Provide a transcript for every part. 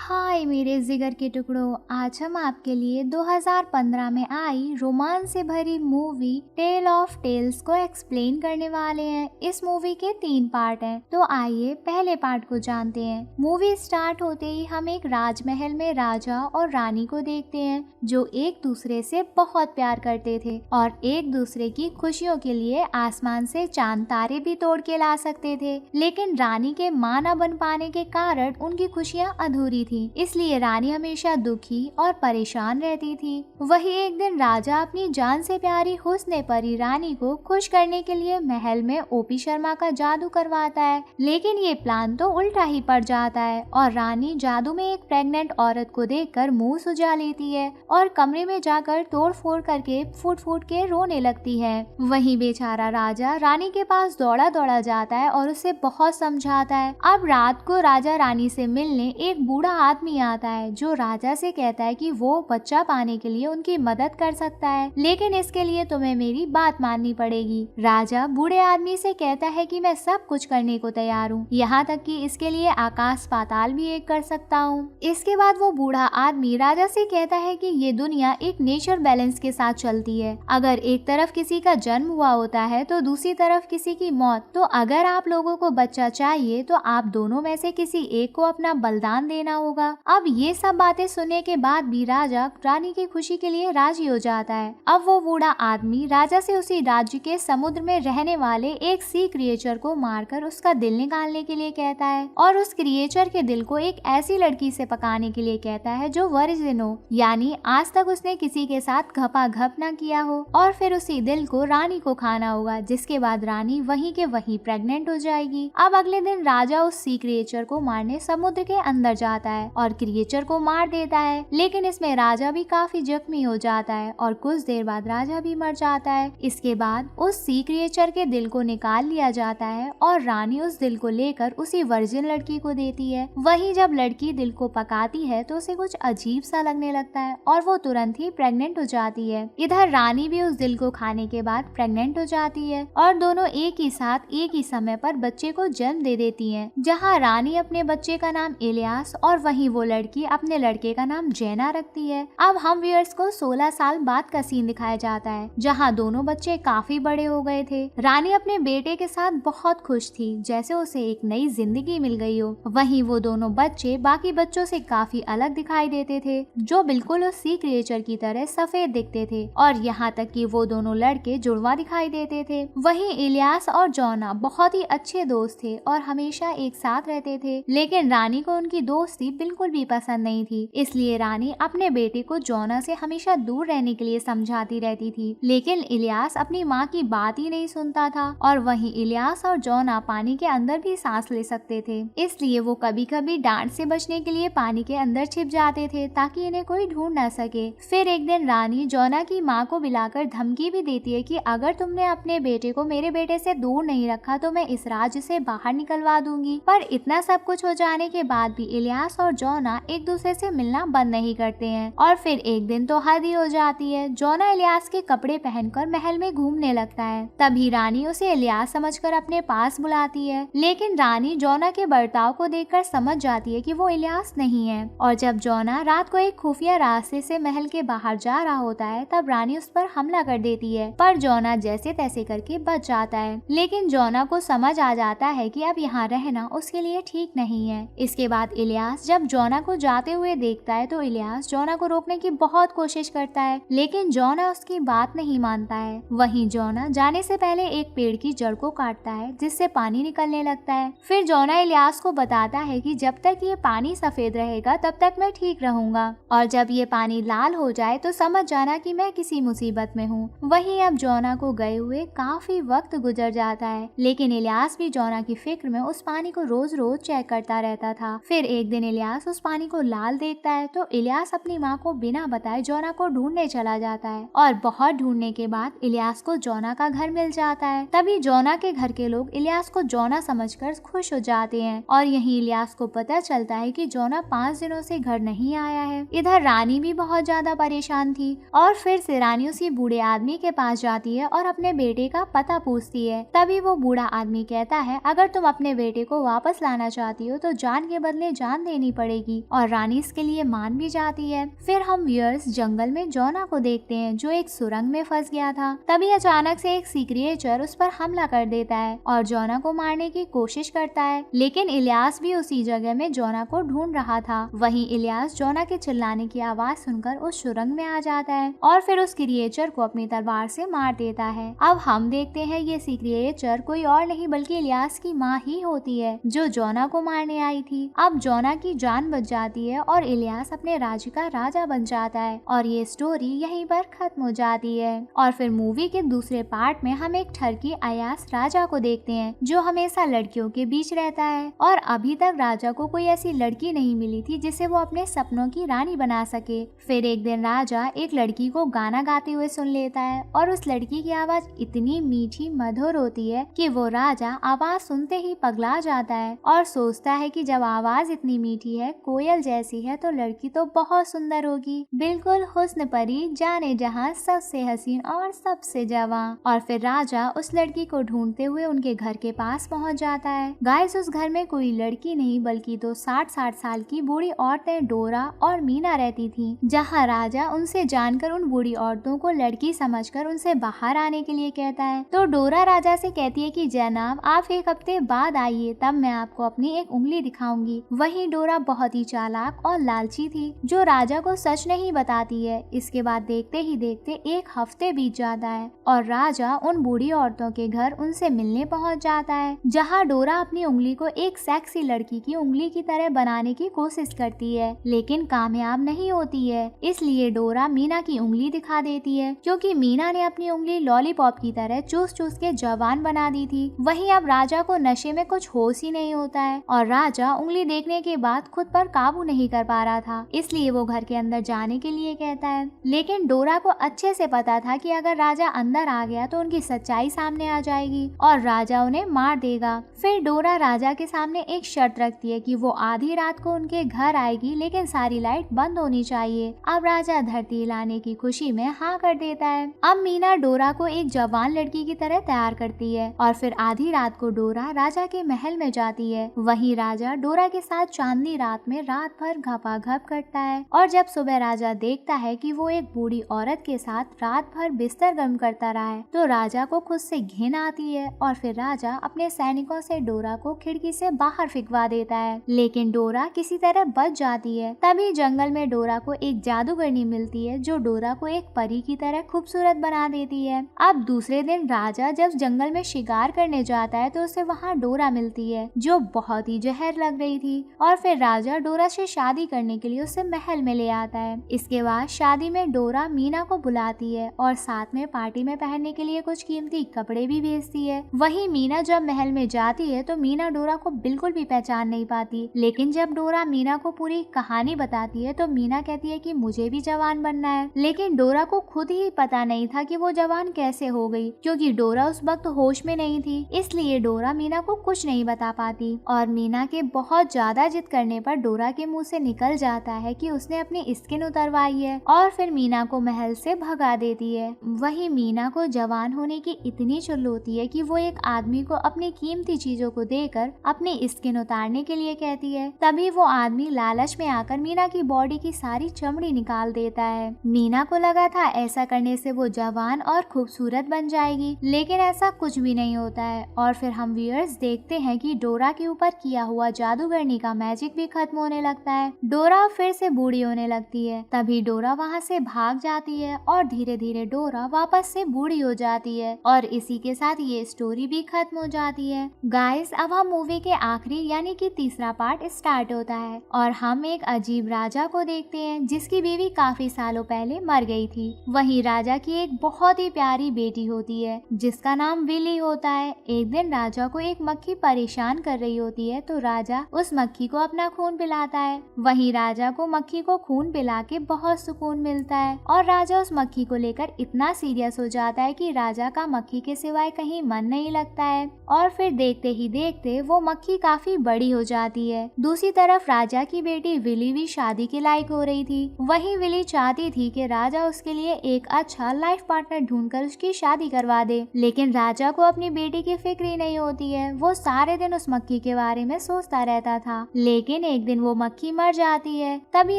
हाय मेरे जिगर के टुकड़ों, आज हम आपके लिए 2015 में आई रोमांस से भरी मूवी टेल ऑफ टेल्स को एक्सप्लेन करने वाले हैं। इस मूवी के 3 पार्ट हैं, तो आइए पहले पार्ट को जानते हैं। मूवी स्टार्ट होते ही हम एक राजमहल में राजा और रानी को देखते हैं जो एक दूसरे से बहुत प्यार करते थे और एक दूसरे की खुशियों के लिए आसमान से चांद तारे भी तोड़ के ला सकते थे। लेकिन रानी के मां न बन पाने के कारण उनकी खुशियां अधूरी थी, इसलिए रानी हमेशा दुखी और परेशान रहती थी। वही एक दिन राजा अपनी जान से प्यारी हुस्ने परी रानी को खुश करने के लिए महल में ओपी शर्मा का जादू करवाता है, लेकिन ये प्लान तो उल्टा ही पड़ जाता है और रानी जादू में एक प्रेग्नेंट औरत को देखकर मुंह सुजा लेती है और कमरे में जाकर तोड़ फोड़ करके फूट फूट के रोने लगती है। वही बेचारा राजा रानी के पास दौड़ा दौड़ा जाता है और उसे बहुत समझाता है। अब रात को राजा रानी से मिलने एक बूढ़ा आदमी आता है जो राजा से कहता है कि वो बच्चा पाने के लिए उनकी मदद कर सकता है, लेकिन इसके लिए तुम्हें मेरी बात माननी पड़ेगी। राजा बूढ़े आदमी से कहता है कि मैं सब कुछ करने को तैयार हूँ, यहाँ तक कि इसके लिए आकाश पाताल भी एक कर सकता हूँ। इसके बाद वो बूढ़ा आदमी राजा से कहता है कि ये दुनिया एक नेचर बैलेंस के साथ चलती है। अगर एक तरफ किसी का जन्म हुआ होता है तो दूसरी तरफ किसी की मौत, तो अगर आप लोगों को बच्चा चाहिए तो आप दोनों में से किसी एक को अपना बलिदान देना होगा। अब ये सब बातें सुनने के बाद भी राजा रानी की खुशी के लिए राजी हो जाता है। अब वो बूढ़ा आदमी राजा से उसी राज्य के समुद्र में रहने वाले एक सी क्रिएचर को मारकर उसका दिल निकालने के लिए कहता है और उस क्रिएचर के दिल को एक ऐसी लड़की से पकाने के लिए कहता है जो वर्जिन हो, यानी आज तक उसने किसी के साथ घपाघप न किया हो, और फिर उसी दिल को रानी को खाना होगा, जिसके बाद रानी वहीं के वहीं प्रेग्नेंट हो जाएगी। अब अगले दिन राजा उस सी क्रिएचर को मारने समुद्र के अंदर जाता है और क्रिएचर को मार देता है, लेकिन इसमें राजा भी काफी जख्मी हो जाता है और कुछ देर बाद राजा भी मर जाता है। इसके बाद उस सी क्रिएचर के दिल को निकाल लिया जाता है और रानी उस दिल को लेकर उसी वर्जिन लड़की को देती है। वहीं जब लड़की दिल को पकाती है तो उसे कुछ अजीब सा लगने लगता है और वो तुरंत ही प्रेग्नेंट हो जाती है। इधर रानी भी उस दिल को खाने के बाद प्रेग्नेंट हो जाती है और दोनों एक ही साथ एक ही समय पर बच्चे को जन्म दे देती हैं। जहां रानी अपने बच्चे का नाम इलियास और वहीं वो लड़की अपने लड़के का नाम जैना रखती है। अब हम व्यूअर्स को 16 साल बाद का सीन दिखाया जाता है जहां दोनों बच्चे काफी बड़े हो गए थे। रानी अपने बेटे के साथ बहुत खुश थी, जैसे उसे एक नई जिंदगी मिल गई हो। वहीं वो दोनों बच्चे बाकी बच्चों से काफी अलग दिखाई देते थे, जो बिल्कुल उस सी क्रिएचर की तरह सफेद दिखते थे और यहाँ तक कि वो दोनों लड़के जुड़वा दिखाई देते थे। वहीं इलियास और जॉना बहुत ही अच्छे दोस्त थे और हमेशा एक साथ रहते थे, लेकिन रानी को उनकी दोस्ती बिल्कुल भी पसंद नहीं थी, इसलिए रानी अपने बेटे को जॉना से हमेशा दूर रहने के लिए समझाती रहती थी। लेकिन इलियास अपनी माँ की बात ही नहीं सुनता था और वहीं इलियास और जॉना पानी के अंदर भी सांस ले सकते थे, इसलिए वो कभी कभी डांट से बचने के लिए पानी के अंदर छिप जाते थे ताकि इन्हें कोई ढूंढ न सके। फिर एक दिन रानी जॉना की माँ को बुलाकर धमकी भी देती है कि अगर तुमने अपने बेटे को मेरे बेटे से दूर नहीं रखा तो मैं इस राज्य से बाहर निकलवा दूंगी। पर इतना सब कुछ हो जाने के बाद भी इलियास और जॉना एक दूसरे से मिलना बंद नहीं करते हैं और फिर एक दिन तो हद ही हो जाती है। जॉना इलियास के कपड़े पहनकर महल में घूमने लगता है, तभी रानी उसे इलियास समझकर अपने पास बुलाती है, लेकिन रानी जॉना के बर्ताव को देखकर समझ जाती है कि वो इलियास नहीं है। और जब जॉना रात को एक खुफिया रास्ते से महल के बाहर जा रहा होता है तब रानी उस पर हमला कर देती है, पर जॉना जैसे तैसे करके बच जाता है। लेकिन जॉना को समझ आ जाता है कि अब यहाँ रहना उसके लिए ठीक नहीं है। इसके बाद इलियास जब जॉना को जाते हुए देखता है तो इलियास जॉना को रोकने की बहुत कोशिश करता है, लेकिन जॉना उसकी बात नहीं मानता है। वहीं जॉना जाने से पहले एक पेड़ की जड़ को काटता है जिससे पानी निकलने लगता है। फिर जॉना इलियास को बताता है कि जब तक ये पानी सफेद रहेगा तब तक मैं ठीक रहूंगा और जब ये पानी लाल हो जाए तो समझ जाना कि मैं किसी मुसीबत में हूँ। वहीं अब जॉना को गए हुए काफी वक्त गुजर जाता है, लेकिन इलियास भी जॉना की फिक्र में उस पानी को रोज रोज चेक करता रहता था। फिर एक दिन इलियास उस पानी को लाल देखता है तो इलियास अपनी माँ को बिना बताए जॉना को ढूंढने चला जाता है और बहुत ढूंढने के बाद इलियास को जॉना का घर मिल जाता है। तभी जॉना के घर के लोग इलियास को जॉना समझकर खुश हो जाते हैं और यहीं इलियास को पता चलता है कि जॉना 5 दिनों से घर नहीं आया है। इधर रानी भी बहुत ज्यादा परेशान थी और फिर से रानी उसी बूढ़े आदमी के पास जाती है और अपने बेटे का पता पूछती है। तभी वो बूढ़ा आदमी कहता है अगर तुम अपने बेटे को वापस लाना चाहती हो तो जान के बदले जान देनी पड़ेगी और रानी इसके लिए मान भी जाती है। फिर हम व्यूअर्स जंगल में जोना को देखते हैं जो एक सुरंग में फंस गया था। तभी अचानक से एक सी क्रिएचर उस पर हमला कर देता है और जोना को मारने की कोशिश करता है, लेकिन इलियास भी उसी जगह में जोना को ढूंढ रहा था। वहीं इलियास जोना के चिल्लाने की आवाज सुनकर उस सुरंग में आ जाता है और फिर उस क्रिएचर को अपनी तलवार से मार देता है। अब हम देखते हैं ये सी क्रिएचर कोई और नहीं बल्कि इलियास की माँ ही होती है जो जोना को मारने आई थी। अब जोना की जान बच जाती है और इलियास अपने राज्य का राजा बन जाता है और ये स्टोरी यहीं पर खत्म हो जाती है। और फिर मूवी के दूसरे पार्ट में हम एक ठरकी अयास राजा को देखते हैं जो हमेशा लड़कियों के बीच रहता है और अभी तक राजा को कोई ऐसी लड़की नहीं मिली थी जिसे वो अपने सपनों की रानी बना सके। फिर एक दिन राजा एक लड़की को गाना गाते हुए सुन लेता है और उस लड़की की आवाज इतनी मीठी मधुर होती है कि वो राजा आवाज सुनते ही पगला जाता है और सोचता है कि जब आवाज इतनी मीठी है, कोयल जैसी है, तो लड़की तो बहुत सुंदर होगी, बिल्कुल हुस्न परी, जाने जहां, सबसे हसीन और सबसे जवां। और फिर राजा उस लड़की को ढूंढते हुए उनके घर के पास पहुंच जाता है। गाइस, उस घर में कोई लड़की नहीं बल्कि 60 साल की बूढ़ी औरतें डोरा और मीना रहती थी, जहाँ राजा उनसे जानकर उन बूढ़ी औरतों को लड़की समझकर उनसे बाहर आने के लिए कहता है। तो डोरा राजा से कहती है कि जनाब आप एक हफ्ते बाद आइए, तब मैं आपको अपनी एक उंगली दिखाऊंगी। वहीं डोरा बहुत ही चालाक और लालची थी जो राजा को सच नहीं बताती है। इसके बाद देखते ही देखते एक हफ्ते बीत जाता है और राजा उन बूढ़ी औरतों के घर उनसे मिलने पहुंच जाता है, जहां डोरा अपनी उंगली को एक सेक्सी लड़की की उंगली की तरह बनाने की कोशिश करती है, लेकिन कामयाब नहीं होती है। इसलिए डोरा मीना की उंगली दिखा देती है क्योंकि मीना ने अपनी उंगली लॉलीपॉप की तरह चूस चूस के जवान बना दी थी। वहीं अब राजा को नशे में कुछ होश ही नहीं होता है और राजा उंगली देखने के बाद खुद पर काबू नहीं कर पा रहा था, इसलिए वो घर के अंदर जाने के लिए कहता है। लेकिन डोरा को अच्छे से पता था कि अगर राजा अंदर आ गया तो उनकी सच्चाई सामने आ जाएगी और राजा उन्हें मार देगा। फिर डोरा राजा के सामने एक शर्त रखती है कि वो आधी रात को उनके घर आएगी, लेकिन सारी लाइट बंद होनी चाहिए। अब राजा धरती हिलाने की खुशी में हाँ कर देता है। अब मीना डोरा को एक जवान लड़की की तरह तैयार करती है और फिर आधी रात को डोरा राजा के महल में जाती है। वहीं राजा डोरा के साथ चांदनी रात में रात भर घपाघप करता है और जब सुबह राजा देखता है कि वो एक बूढ़ी औरत के साथ रात भर बिस्तर गर्म करता रहा है तो राजा को खुद से घिन आती है और फिर राजा अपने सैनिकों से डोरा को खिड़की से बाहर फेंकवा देता है, लेकिन डोरा किसी तरह बच जाती है। तभी जंगल में डोरा को एक जादूगरनी मिलती है जो डोरा को एक परी की तरह खूबसूरत बना देती है। अब दूसरे दिन राजा जब जंगल में शिकार करने जाता है तो उसे वहाँ डोरा मिलती है जो बहुत ही जहर लग रही थी और फिर राजा डोरा से शादी करने के लिए उसे महल में ले आता है। इसके बाद शादी में डोरा मीना को बुलाती है और साथ में पार्टी में पहनने के लिए कुछ कीमती कपड़े भी भेजती है। वहीं मीना जब महल में जाती है तो मीना डोरा को बिल्कुल भी पहचान नहीं पाती, लेकिन जब डोरा मीना को पूरी कहानी बताती है तो मीना कहती है कि मुझे भी जवान बनना है, लेकिन डोरा को खुद ही पता नहीं था कि वो जवान कैसे हो गई क्योंकि डोरा उस वक्त होश में नहीं थी। इसलिए डोरा मीना को कुछ नहीं बता पाती और मीना के बहुत ज्यादा जिद करने पर डोरा के मुंह से निकल जाता है कि उसने अपनी स्किन उतरवाई है और फिर मीना को महल से भगा देती है। वहीं मीना को जवान होने की इतनी चुल होती है कि वो एक आदमी को अपनी कीमती चीजों को देकर अपनी स्किन उतारने के लिए कहती है। तभी वो आदमी लालच में आकर मीना की बॉडी की सारी चमड़ी निकाल देता है। मीना को लगा था ऐसा करने से वो जवान और खूबसूरत बन जाएगी, लेकिन ऐसा कुछ भी नहीं होता है और फिर हम व्यूअर्स देखते हैं कि डोरा के ऊपर किया हुआ जादूगरनी का मैजिक भी खत्म होने लगता है। डोरा फिर से बूढ़ी होने लगती है। तभी डोरा वहाँ से भाग जाती है और धीरे धीरे डोरा वापस से बूढ़ी हो जाती है और इसी के साथ ये स्टोरी भी खत्म हो जाती है। गाइस, अब हम मूवी के आखिरी यानी कि तीसरा पार्ट स्टार्ट होता है और हम एक अजीब राजा को देखते हैं जिसकी बीवी काफी सालों पहले मर गई थी। वहीं राजा की एक बहुत ही प्यारी बेटी होती है जिसका नाम विली होता है। एक दिन राजा को एक मक्खी परेशान कर रही होती है तो राजा उस मक्खी को अपना खून पिलाता है। वहीं राजा को मक्खी को खून पिला के बहुत सुकून मिलता है और राजा उस मक्खी को लेकर इतना सीरियस हो जाता है कि राजा का मक्खी के सिवाय कहीं मन नहीं लगता है और फिर देखते ही देखते वो मक्खी काफी बड़ी हो जाती है। दूसरी तरफ राजा की बेटी विली भी शादी के लायक हो रही थी। वहीं विली चाहती थी कि राजा उसके लिए एक अच्छा लाइफ पार्टनर ढूंढकर उसकी शादी करवा दे, लेकिन राजा को अपनी बेटी की फिक्र ही नहीं होती है। वो सारे दिन उस मक्खी के बारे में सोचता रहता था, लेकिन लेकिन एक दिन वो मक्खी मर जाती है। तभी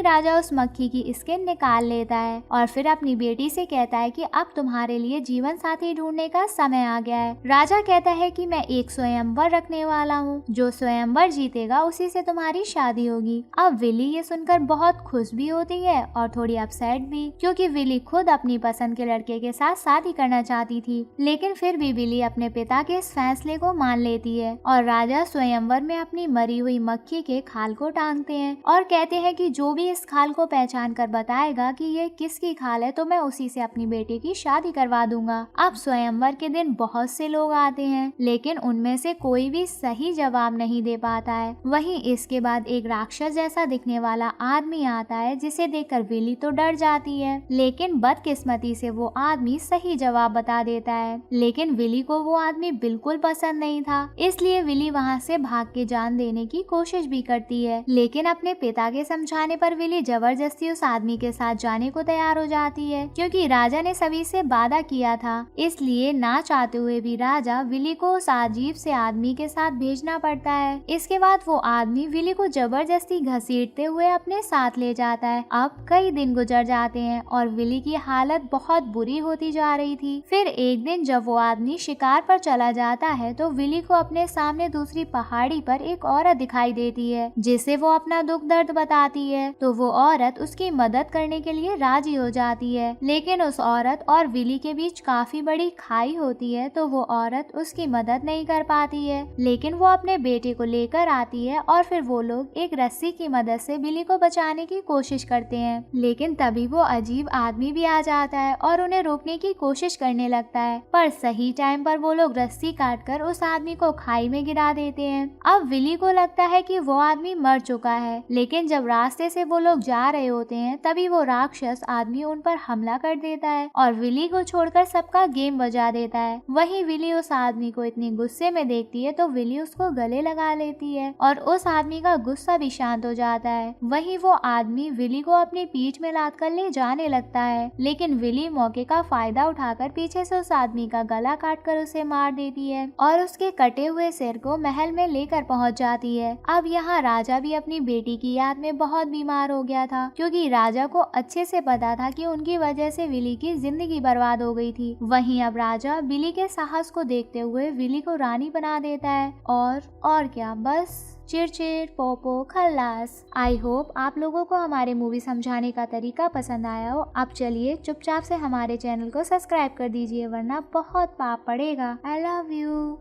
राजा उस मक्खी की स्किन निकाल लेता है और फिर अपनी बेटी से कहता है कि अब तुम्हारे लिए जीवन साथी ढूंढने का समय आ गया है। राजा कहता है कि मैं एक स्वयंवर रखने वाला हूँ, जो स्वयंवर जीतेगा उसी से तुम्हारी शादी होगी। अब विली ये सुनकर बहुत खुश भी होती है और थोड़ी अपसेट भी, क्योंकि विली खुद अपनी पसंद के लड़के के साथ शादी करना चाहती थी। लेकिन फिर भी विली अपने पिता के इस फैसले को मान लेती है और राजा स्वयंवर में अपनी मरी हुई मक्खी के खाल को टांगते हैं और कहते हैं कि जो भी इस खाल को पहचान कर बताएगा कि ये किसकी खाल है तो मैं उसी से अपनी बेटी की शादी करवा दूंगा। अब स्वयंवर के दिन बहुत से लोग आते हैं, लेकिन उनमें से कोई भी सही जवाब नहीं दे पाता है। वहीं इसके बाद एक राक्षस जैसा दिखने वाला आदमी आता है, जिसे देखकर विली तो डर जाती है, लेकिन बदकिस्मती से वो आदमी सही जवाब बता देता है। लेकिन विली को वो आदमी बिल्कुल पसंद नहीं था, इसलिए विली वहाँ से भाग के जान देने की कोशिश भी करती है। लेकिन अपने पिता के समझाने पर विली जबरदस्ती उस आदमी के साथ जाने को तैयार हो जाती है, क्योंकि राजा ने सभी से वादा किया था। इसलिए ना चाहते हुए भी राजा विली को उस अजीब से आदमी के साथ भेजना पड़ता है। इसके बाद वो आदमी विली को जबरदस्ती घसीटते हुए अपने साथ ले जाता है। अब कई दिन गुजर जाते हैं और विली की हालत बहुत बुरी होती जा रही थी। फिर एक दिन जब वो आदमी शिकार पर चला जाता है तो विली को अपने सामने दूसरी पहाड़ी पर एक औरत दिखाई देती है, जिसे वो अपना दुख दर्द बताती है। तो वो औरत उसकी मदद करने के लिए राजी हो जाती है, लेकिन उस औरत और विली के बीच काफी बड़ी खाई होती है, तो वो औरत उसकी मदद नहीं कर पाती है। लेकिन वो अपने बेटे को लेकर आती है और फिर वो लोग एक रस्सी की मदद से विली को बचाने की कोशिश करते हैं। लेकिन तभी वो अजीब आदमी भी आ जाता है और उन्हें रोकने की कोशिश करने लगता है, पर सही टाइम पर वो लोग रस्सी काटकर उस आदमी को खाई में गिरा देते हैं। अब विली को लगता है कि वो आदमी मर चुका है, लेकिन जब रास्ते से वो लोग जा रहे होते हैं तभी वो राक्षस आदमी उन पर हमला कर देता है और विली को छोड़कर सबका गेम बजा देता है। वहीं विली उस आदमी को इतनी गुस्से में देखती है तो विली उसको गले लगा लेती है और उस आदमी का गुस्सा भी शांत हो जाता है। वहीं वो आदमी विली को अपनी पीठ में लाद कर ले जाने लगता है, लेकिन विली मौके का फायदा उठाकर पीछे से उस आदमी का गला काटकर उसे मार देती है और उसके कटे हुए सिर को महल में लेकर पहुंच जाती है। अब यहाँ राजा भी अपनी बेटी की याद में बहुत बीमार हो गया था, क्योंकि राजा को अच्छे से पता था कि उनकी वजह से विली की जिंदगी बर्बाद हो गई थी। वहीं अब राजा विली के साहस को देखते हुए विली को रानी बना देता है और क्या, बस चिड़चिड़ पोपो खल्लास। आई होप आप लोगों को हमारे मूवी समझाने का तरीका पसंद आया हो। अब चलिए चुपचाप से हमारे चैनल को सब्सक्राइब कर दीजिए, वरना बहुत पाप पड़ेगा। I love you.